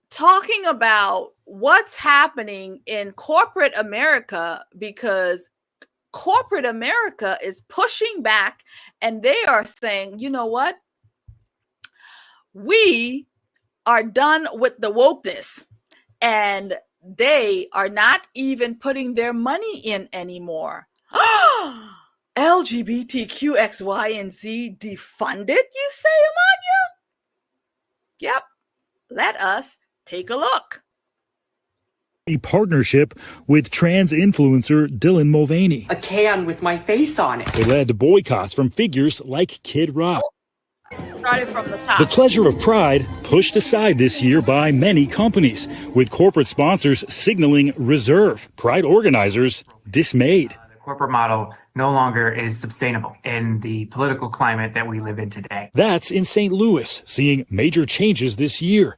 talking about what's happening in corporate America, because corporate America is pushing back and they are saying, you know what? We are done with the wokeness, and they are not even putting their money in anymore. LGBTQXY and Z defunded, you say, Amanya? Yep. Let us take a look. A partnership with trans influencer Dylan Mulvaney. A can with my face on it. It led to boycotts from figures like Kid Rock. Started from the top. The pleasure of Pride pushed aside this year by many companies, with corporate sponsors signaling reserve. Pride organizers dismayed. The corporate model no longer is sustainable in the political climate that we live in today. That's in St. Louis, seeing major changes this year.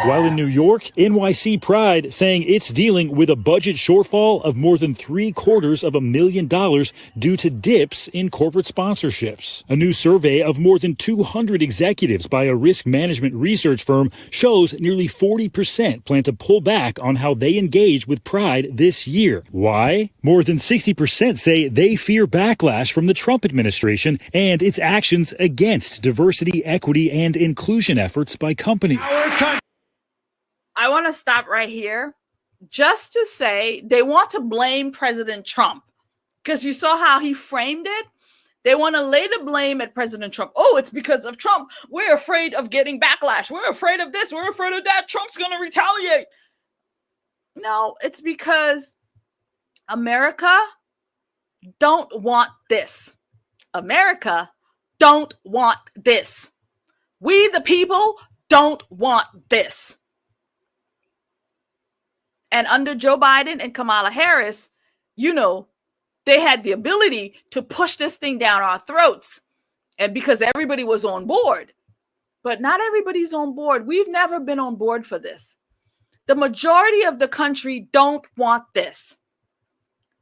While in New York, NYC Pride saying it's dealing with a budget shortfall of more than $750,000 due to dips in corporate sponsorships. A new survey of more than 200 executives by a risk management research firm shows nearly 40% plan to pull back on how they engage with Pride this year. Why? More than 60% say they fear backlash from the Trump administration and its actions against diversity, equity, and inclusion efforts by companies. I want to stop right here just to say they want to blame President Trump, because you saw how he framed it. They want to lay the blame at President Trump. Oh, it's because of Trump. We're afraid of getting backlash. We're afraid of this. We're afraid of that. Trump's going to retaliate. No, it's because America don't want this. America don't want this. We, the people, don't want this. And under Joe Biden and Kamala Harris, you know, they had the ability to push this thing down our throats. And because everybody was on board. But not everybody's on board. We've never been on board for this. The majority of the country don't want this.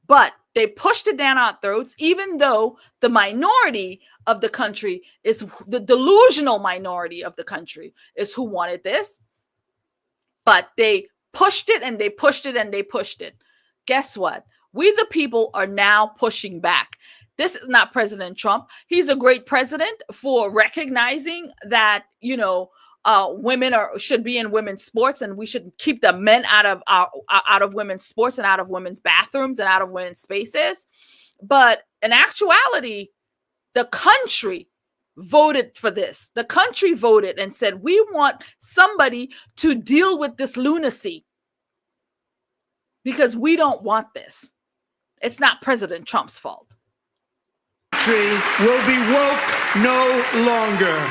But they pushed it down our throats, even though the minority of the country is the delusional minority of the country is who wanted this. But they pushed it and they pushed it and they pushed it. Guess what? We, the people, are now pushing back. This is not President Trump. He's a great president for recognizing that, you know, women should be in women's sports, and we should keep the men out of women's sports and out of women's bathrooms and out of women's spaces. But in actuality, the country voted for this. The country voted and said, we want somebody to deal with this lunacy because we don't want this. It's not President Trump's fault. Will be woke no longer.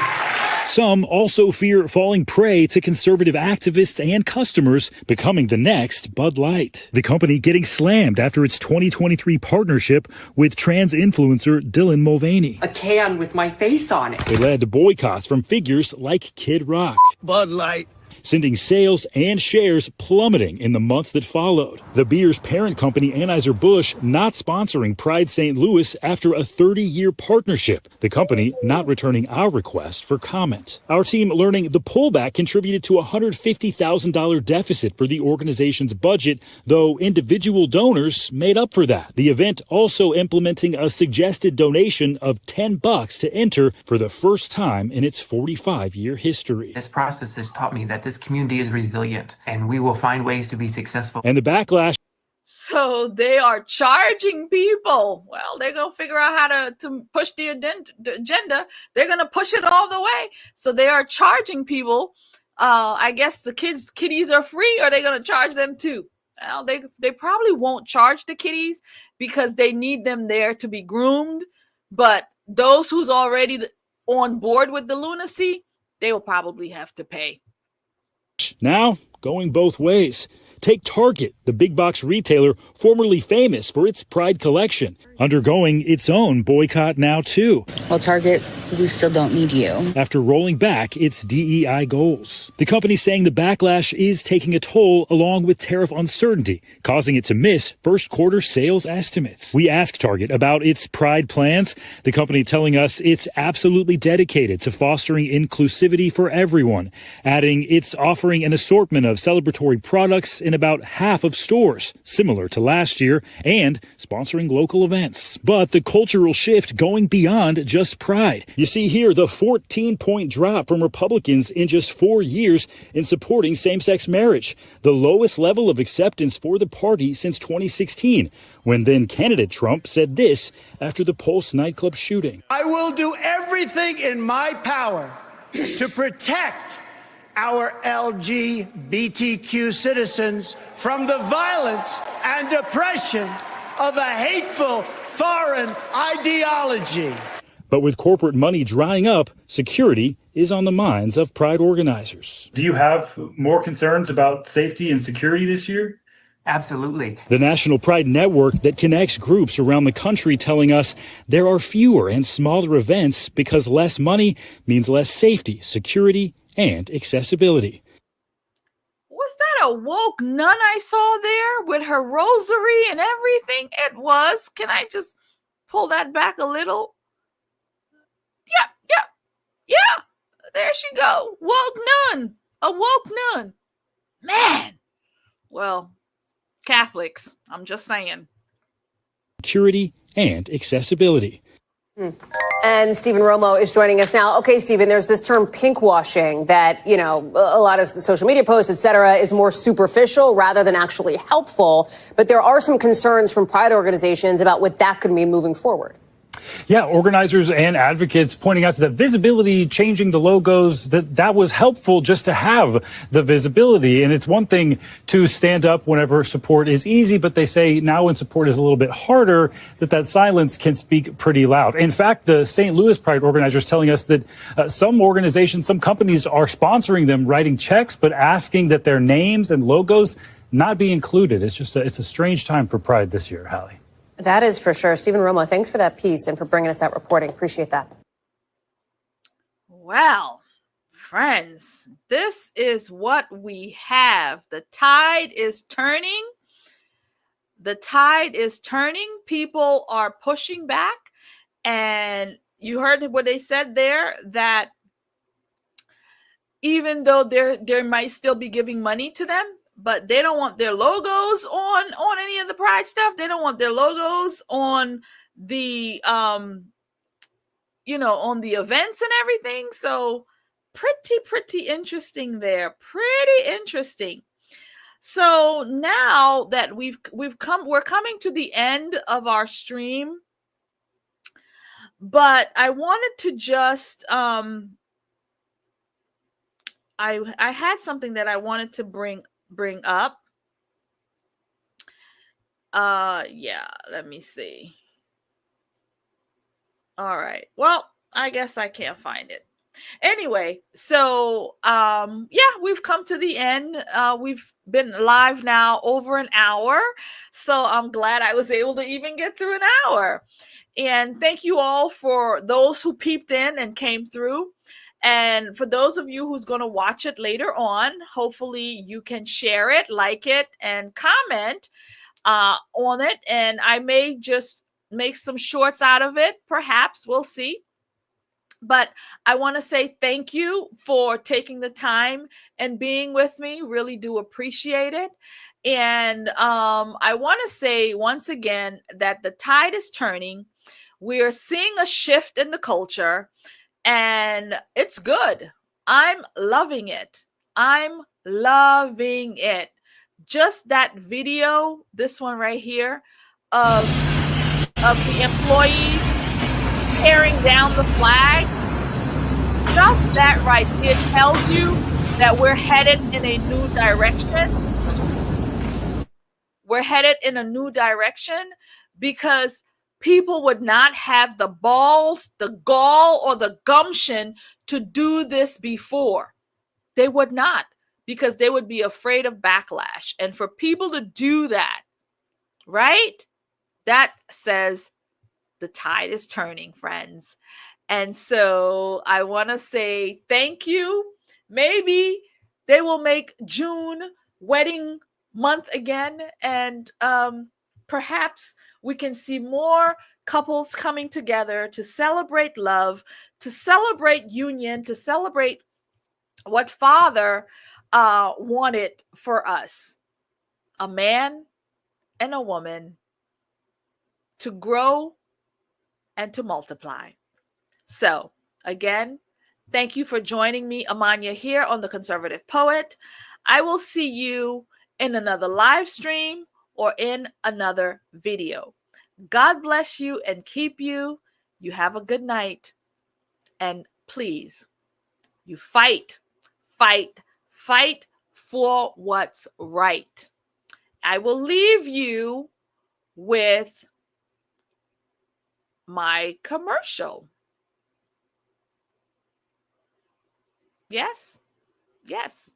Some also fear falling prey to conservative activists and customers becoming the next Bud Light. The company getting slammed after its 2023 partnership with trans influencer Dylan Mulvaney. A can with my face on it. It led to boycotts from figures like Kid Rock. Bud Light. Sending sales and shares plummeting in the months that followed. The beer's parent company, Anheuser-Busch, not sponsoring Pride St. Louis after a 30-year partnership. The company not returning our request for comment. Our team learning the pullback contributed to a $150,000 deficit for the organization's budget, though individual donors made up for that. The event also implementing a suggested donation of $10 to enter for the first time in its 45-year history. This process has taught me that this community is resilient and we will find ways to be successful. And the backlash. So they are charging people. Well, they're going to figure out how to push the agenda. They're going to push it all the way. So they are charging people. I guess the kiddies are free, or they're going to charge them too. Well, they probably won't charge the kiddies because they need them there to be groomed. But those who's already on board with the lunacy, they will probably have to pay. Now, going both ways. Take Target, the big box retailer formerly famous for its Pride collection, undergoing its own boycott now too. Well, Target, we still don't need you. After rolling back its DEI goals. The company saying the backlash is taking a toll along with tariff uncertainty, causing it to miss first quarter sales estimates. We asked Target about its Pride plans, the company telling us it's absolutely dedicated to fostering inclusivity for everyone, adding it's offering an assortment of celebratory products in about half of stores, similar to last year, and sponsoring local events. But the cultural shift going beyond just Pride. You see here the 14-point drop from Republicans in just 4 years in supporting same-sex marriage, the lowest level of acceptance for the party since 2016, when then candidate Trump said this after the Pulse nightclub shooting. I will do everything in my power to protect our LGBTQ citizens from the violence and oppression of a hateful foreign ideology. But with corporate money drying up, security is on the minds of Pride organizers. Do you have more concerns about safety and security this year? Absolutely. The National Pride Network that connects groups around the country telling us there are fewer and smaller events because less money means less safety, security, and accessibility. Was that a woke nun I saw there with her rosary and everything? It was. Can I just pull that back a little? Yeah. There she go. Woke nun. A woke nun. Man. Well, Catholics, I'm just saying. Security and accessibility. And Stephen Romo is joining us now. Okay, Stephen, there's this term pinkwashing that, you know, a lot of social media posts, et cetera, is more superficial rather than actually helpful. But there are some concerns from Pride organizations about what that could mean moving forward. Yeah, organizers and advocates pointing out that visibility, changing the logos, that was helpful just to have the visibility. And it's one thing to stand up whenever support is easy, but they say now when support is a little bit harder, that silence can speak pretty loud. In fact, the St. Louis Pride organizers telling us that some organizations, some companies are sponsoring them, writing checks, but asking that their names and logos not be included. It's just it's a strange time for Pride this year, Hallie. That is for sure. Stephen Romo, thanks for that piece and for bringing us that reporting. Appreciate that. Well, friends, this is what we have. The tide is turning. The tide is turning. People are pushing back. And you heard what they said there, that even though they might still be giving money to them, but they don't want their logos on any of the Pride stuff. They don't want their logos on the, on the events and everything. So pretty interesting there. Pretty interesting. So now that we're coming to the end of our stream, but I wanted to just, I had something that I wanted to bring up. Yeah, let me see. All right. Well, I guess I can't find it. Anyway, so we've come to the end. We've been live now over an hour, so I'm glad I was able to even get through an hour. And thank you all for those who peeped in and came through. And for those of you who's going to watch it later on, hopefully you can share it, like it, and comment on it. And I may just make some shorts out of it. Perhaps we'll see. But I want to say thank you for taking the time and being with me. Really do appreciate it. And I want to say once again that the tide is turning. We are seeing a shift in the culture. And it's good. I'm loving it. I'm loving it. Just that video, this one right here, of the employees tearing down the flag. Just that right there tells you that we're headed in a new direction. We're headed in a new direction because people would not have the balls, the gall, or the gumption to do this before. They would not. because they would be afraid of backlash. And for people to do that, right? That says the tide is turning, friends. And so I want to say thank you. Maybe they will make June wedding month again. And perhaps we can see more couples coming together to celebrate love, to celebrate union, to celebrate what Father wanted for us, a man and a woman, to grow and to multiply. So again, thank you for joining me, Amanya, here on The Conservative Poet. I will see you in another live stream or in another video. God bless you and keep you. You have a good night. And please, you fight, fight, fight for what's right. I will leave you with my commercial. Yes, yes.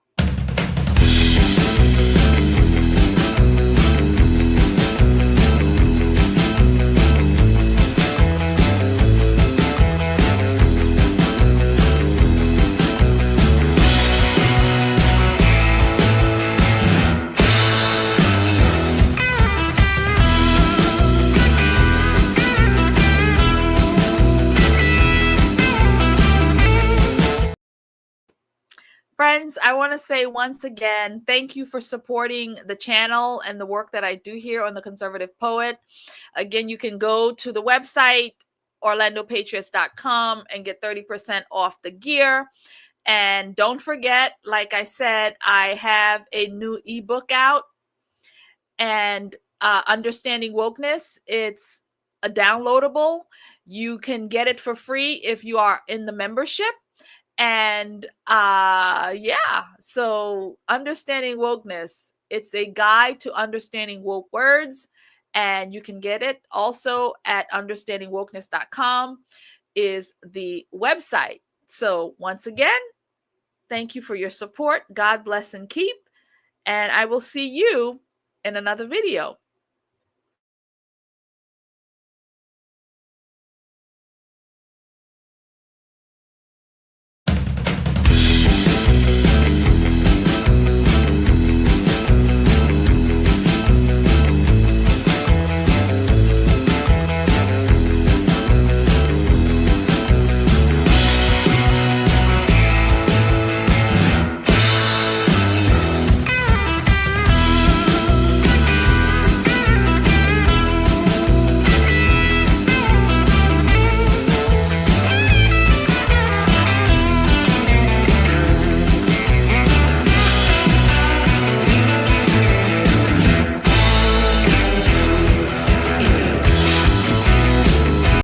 Friends, I want to say once again, thank you for supporting the channel and the work that I do here on The Conservative Poet. Again, you can go to the website, orlandopatriots.com, and get 30% off the gear. And don't forget, like I said, I have a new ebook out, and Understanding Wokeness. It's a downloadable. You can get it for free if you are in the membership. And yeah, so Understanding Wokeness, it's a guide to understanding woke words, and you can get it also at understandingwokeness.com is the website. So once again, thank you for your support. God bless and keep, and I will see you in another video.